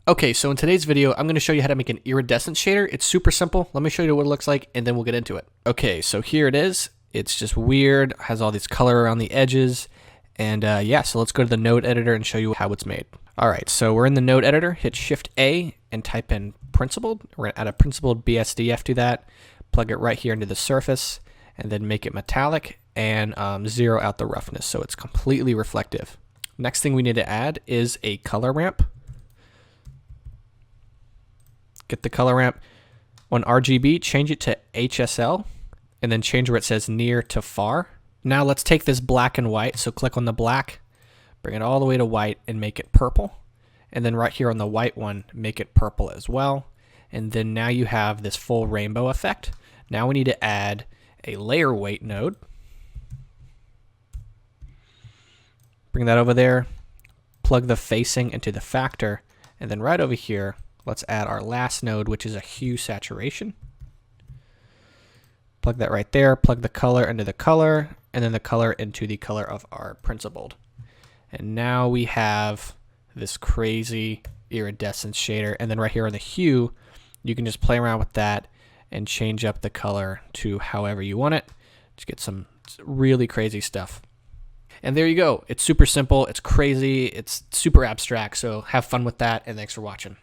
Okay, so in today's video, I'm going to show you how to make an iridescent shader. It's super simple. Let me show you what it looks like, and then we'll get into it. Okay, so here it is. It's just weird, has all these color around the edges, and yeah, so let's go to the node editor and show you how it's made. All right, so we're in the node editor. Hit Shift A and type in principled. We're going to add a principled BSDF to that, plug it right here into the surface, and then make it metallic and zero out the roughness so it's completely reflective. Next thing we need to add is a color ramp. Get the color ramp. On RGB, change it to HSL, and then change where it says near to far. Now let's take this black and white, so click on the black, bring it all the way to white, and make it purple. And then right here on the white one, make it purple as well. And then now you have this full rainbow effect. Now we need to add a layer weight node. Bring that over there, plug the facing into the factor, and then right over here, let's add our last node, which is a hue saturation. Plug that right there, plug the color into the color, and then the color into the color of our principled. And now we have this crazy iridescent shader. And then right here on the hue, you can just play around with that and change up the color to however you want it. Just get some really crazy stuff. And there you go. It's super simple, it's crazy, it's super abstract, so have fun with that, and thanks for watching.